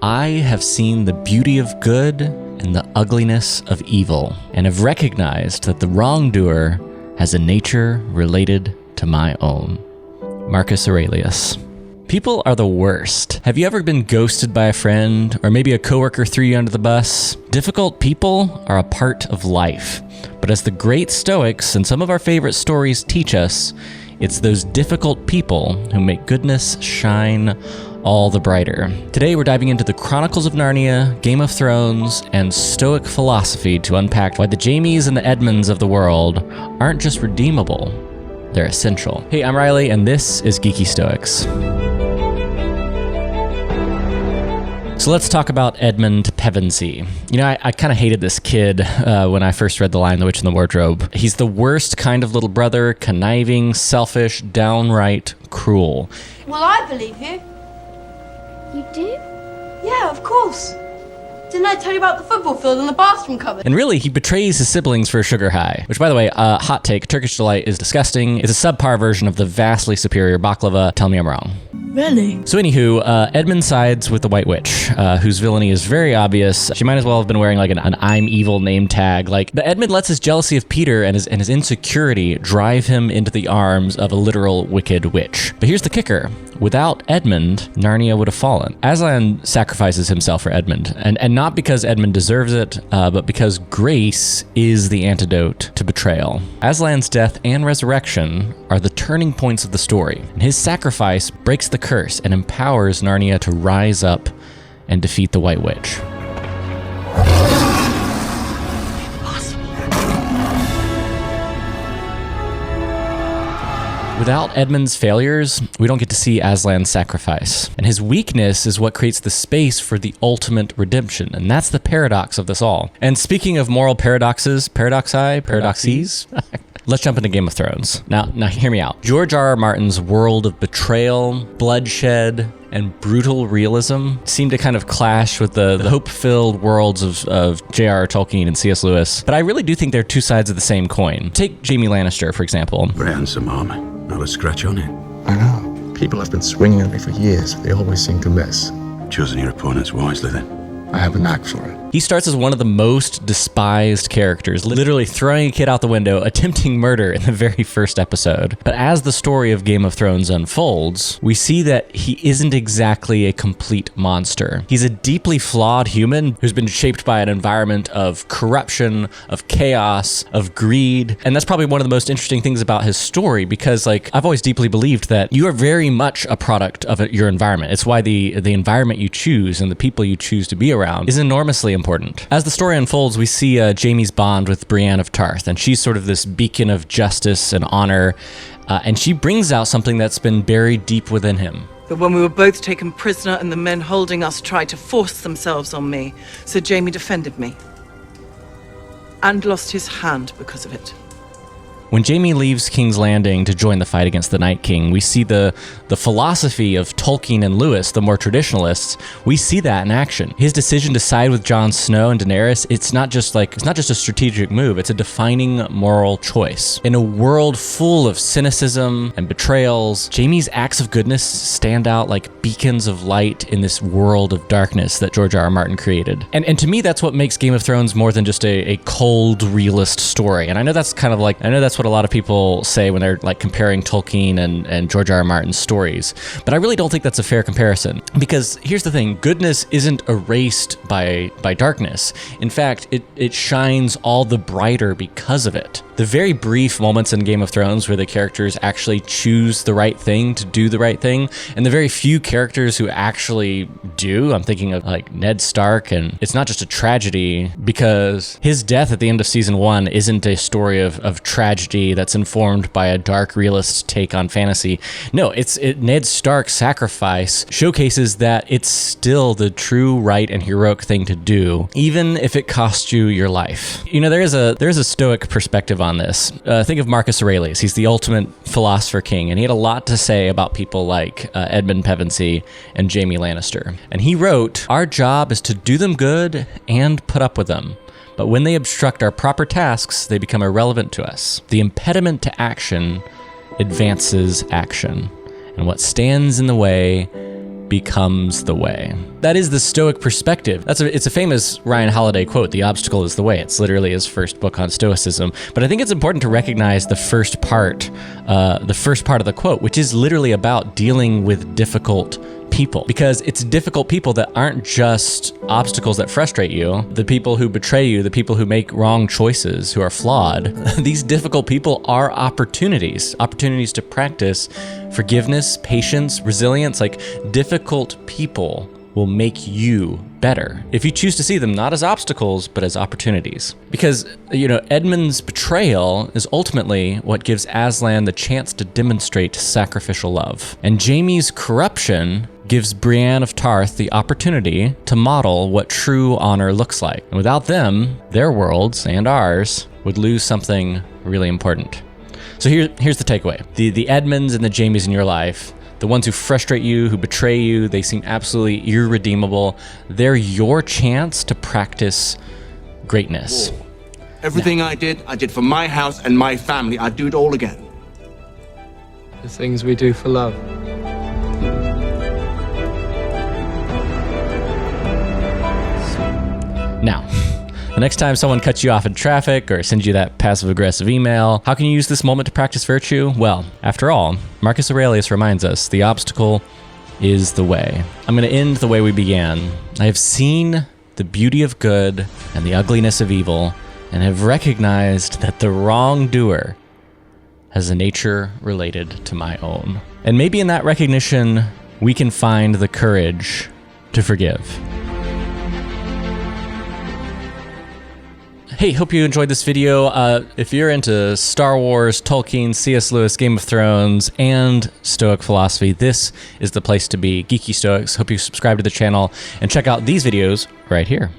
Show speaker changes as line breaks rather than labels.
I have seen the beauty of good and the ugliness of evil, and have recognized that the wrongdoer has a nature related to my own. Marcus Aurelius. People are the worst. Have you ever been ghosted by a friend, or maybe a coworker threw you under the bus? Difficult people are a part of life. But as the great Stoics and some of our favorite stories teach us, it's those difficult people who make goodness shine all the brighter. Today we're diving into the Chronicles of Narnia, Game of Thrones, and Stoic philosophy to unpack why the Jaimes and the Edmunds of the world aren't just redeemable, they're essential. Hey, I'm Riley, and this is Geeky Stoics. So let's talk about Edmund Pevensie. You know, I kind of hated this kid when I first read The Lion, the Witch, and the Wardrobe. He's the worst kind of little brother, conniving, selfish, downright cruel.
Well, I believe you.
You do?
Yeah, of course. Didn't I tell you about the football field and the bathroom cupboard?
And really, he betrays his siblings for a sugar high. Which, by the way, hot take, Turkish Delight is disgusting. It's a subpar version of the vastly superior baklava. Tell me I'm wrong.
Really?
So anywho, Edmund sides with the White Witch, whose villainy is very obvious. She might as well have been wearing like an I'm evil name tag. But Edmund lets his jealousy of Peter and his insecurity drive him into the arms of a literal wicked witch. But here's the kicker. Without Edmund, Narnia would have fallen. Aslan sacrifices himself for Edmund, and not because Edmund deserves it, but because grace is the antidote to betrayal. Aslan's death and resurrection are the turning points of the story, and his sacrifice breaks the curse and empowers Narnia to rise up and defeat the White Witch. Without Edmund's failures, we don't get to see Aslan's sacrifice. And his weakness is what creates the space for the ultimate redemption. And that's the paradox of this all. And speaking of moral paradoxes, paradoxes? Let's jump into Game of Thrones. Now hear me out. George R.R. Martin's world of betrayal, bloodshed, and brutal realism seem to kind of clash with the hope-filled worlds of J.R.R. Tolkien and C.S. Lewis. But I really do think they're two sides of the same coin. Take Jaime Lannister, for example.
Very handsome armor. Not a scratch on it.
I know. People have been swinging at me for years. They always seem to miss.
Choosing your opponents wisely, then.
I have a knack for it.
He starts as one of the most despised characters, literally throwing a kid out the window, attempting murder in the very first episode. But as the story of Game of Thrones unfolds, we see that he isn't exactly a complete monster. He's a deeply flawed human who's been shaped by an environment of corruption, of chaos, of greed. And that's probably one of the most interesting things about his story, because I've always deeply believed that you are very much a product of your environment. It's why the environment you choose and the people you choose to be around is enormously important. As the story unfolds, we see Jaime's bond with Brienne of Tarth, and she's sort of this beacon of justice and honor, and she brings out something that's been buried deep within him.
But when we were both taken prisoner and the men holding us tried to force themselves on me, so Jaime defended me. And lost his hand because of it.
When Jaime leaves King's Landing to join the fight against the Night King, we see the philosophy of Tolkien and Lewis, the more traditionalists. We see that in action. His decision to side with Jon Snow and Daenerys, it's not just a strategic move, it's a defining moral choice. In a world full of cynicism and betrayals, Jaime's acts of goodness stand out like beacons of light in this world of darkness that George R.R. Martin created. And to me, that's what makes Game of Thrones more than just a cold realist story. And I know that's what a lot of people say when they're comparing Tolkien and George R.R. Martin's stories. But I really don't think that's a fair comparison. Because here's the thing, goodness isn't erased by darkness. In fact, it shines all the brighter because of it. The very brief moments in Game of Thrones where the characters actually choose the right thing to do the right thing, and the very few characters who actually do, I'm thinking of Ned Stark, and it's not just a tragedy because his death at the end of season 1 isn't a story of tragedy that's informed by a dark realist take on fantasy. No, Ned Stark's sacrifice showcases that it's still the true right and heroic thing to do, even if it costs you your life. You know, there's a Stoic perspective on this. Think of Marcus Aurelius. He's the ultimate philosopher king, and he had a lot to say about people like Edmund Pevensie and Jaime Lannister. And he wrote, "Our job is to do them good and put up with them. But when they obstruct our proper tasks, they become irrelevant to us. The impediment to action advances action, and what stands in the way becomes the way. That is the Stoic perspective. It's a famous Ryan Holiday quote, "The obstacle is the way." It's literally his first book on Stoicism. But I think it's important to recognize the first part of the quote, which is literally about dealing with difficult people, because it's difficult people that aren't just obstacles that frustrate you, the people who betray you, the people who make wrong choices, who are flawed. These difficult people are opportunities to practice forgiveness, patience, resilience. Like, difficult people will make you better if you choose to see them not as obstacles, but as opportunities. Because, Edmund's betrayal is ultimately what gives Aslan the chance to demonstrate sacrificial love. And Jaime's corruption gives Brienne of Tarth the opportunity to model what true honor looks like. And without them, their worlds and ours would lose something really important. So here's the takeaway. The Edmunds and the Jaimes in your life, the ones who frustrate you, who betray you, they seem absolutely irredeemable. They're your chance to practice greatness.
Everything I did for my house and my family. I'd do it all again.
The things we do for love.
Now, the next time someone cuts you off in traffic or sends you that passive-aggressive email, how can you use this moment to practice virtue? Well, after all, Marcus Aurelius reminds us, the obstacle is the way. I'm going to end the way we began. I have seen the beauty of good and the ugliness of evil, and have recognized that the wrongdoer has a nature related to my own. And maybe in that recognition, we can find the courage to forgive. Hey, hope you enjoyed this video. If you're into Star Wars, Tolkien, C.S. Lewis, Game of Thrones, and Stoic philosophy, this is the place to be. Geeky Stoics. Hope you subscribe to the channel and check out these videos right here.